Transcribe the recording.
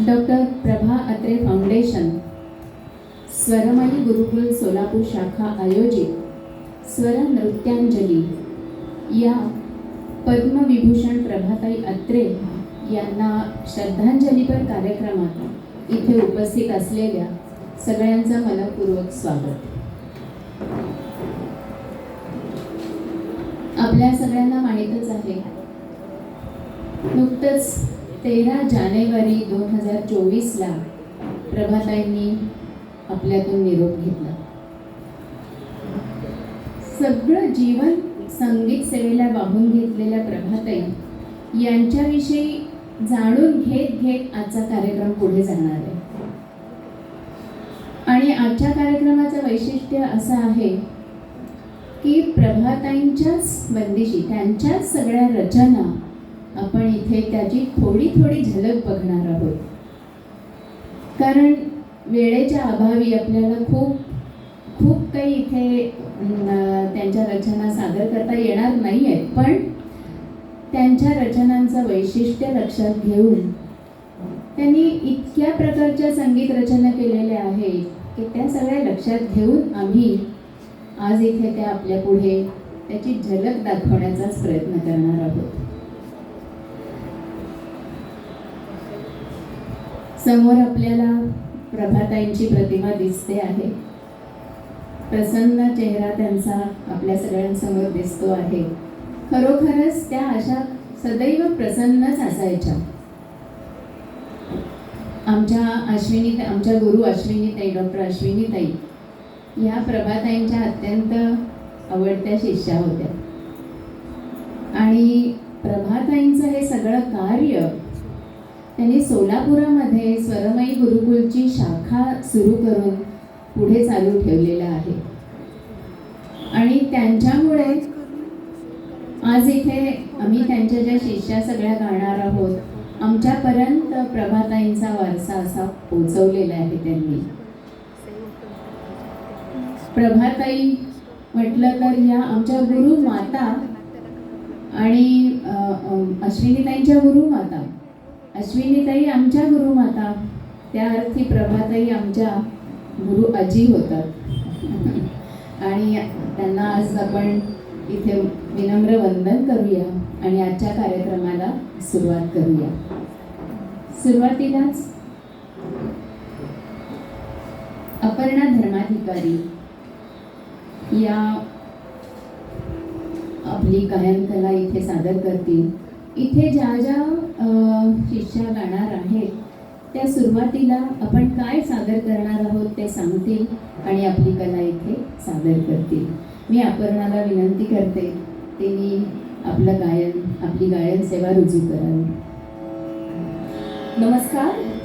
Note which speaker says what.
Speaker 1: Doctor Prabha Atre foundation, स्वरमयी गुरुकुल सोलापूर शाखा आयोजित स्वर नृत्यांजली या पद्मविभूषण प्रभाताई अत्रे यांना श्रद्धांजलीपर कार्यक्रमात इथे उपस्थित असलेल्या सगळ्यांचं मनपूर्वक स्वागत. आपल्या सगळ्यांना माहीतच आहे, नुकतंच 13 जानेवारी 2024ला प्रभाताईंनी आपल्यातून निरोप घेतला. सगळं जीवन संगीत सेवेला वाहून घेतलेल्या प्रभाताई यांच्याविषयी जाणून घेत आजचा कार्यक्रम पुढे जाणार आहे. आणि आजच्या कार्यक्रमाचं वैशिष्ट्य असं आहे की प्रभाताईंच्याच बंदिशी, त्यांच्याच सगळ्या रचना आपण इथे त्याची थोडी झलक बघणार आहोत. कारण वेळेच्या अभावी आपल्याला खूप काही इथे त्यांच्या रचना सादर करता येणार नाही आहेत, पण त्यांच्या रचनांचं वैशिष्ट्य लक्षात घेऊन त्यांनी इतक्या प्रकारच्या संगीत रचना केलेल्या आहेत की त्या सगळ्या लक्षात घेऊन आम्ही आज इथे त्या आपल्या पुढे त्याची झलक दाखवण्याचाच प्रयत्न करणार आहोत. समोर आपल्याला प्रभाताईंची प्रतिमा दिसते आहे. प्रसन्न चेहरा त्यांचा आपल्या सगळ्यांसमोर दिसतो आहे. खरोखरच त्या अशा सदैव प्रसन्नच असायच्या. आमच्या गुरु अश्विनीताई, डॉक्टर अश्विनीताई या प्रभाताईंच्या अत्यंत आवडत्या शिष्या होत्या. आणि प्रभाताईंचं हे सगळं कार्य त्यांनी सोलापुरामध्ये स्वरमयी गुरुकुलची शाखा सुरू करून पुढे चालू ठेवलेलं आहे. आणि त्यांच्यामुळे आज इथे आम्ही त्यांच्या ज्या शिष्या सगळ्या गाणार आहोत, आमच्यापर्यंत प्रभाताईंचा वारसा असा पोचवलेला आहे त्यांनी. प्रभाताई म्हटलं तर या आमच्या गुरु माता आणि अश्विनीताईंच्या गुरु माता, अश्विनीताई आमच्या गुरुमाता, त्या अर्थी प्रभाताई आमच्या गुरु आजी होतात. आणि त्यांना आज आपण इथे विनम्र वंदन करूया आणि आजच्या कार्यक्रमाला सुरुवात करूया. सुरुवातीलाच अपर्णा धर्माधिकारी या आपली गायन कला इथे सादर करतील. इथे ज्या शिष्या गाणार आहेत त्या सुरुवातीला आपण काय सादर करणार आहोत ते सांगतील आणि आपली कला इथे सादर करतील. मी अपर्णाला विनंती करते त्यांनी आपली गायन सेवा रुजू करावी.
Speaker 2: नमस्कार.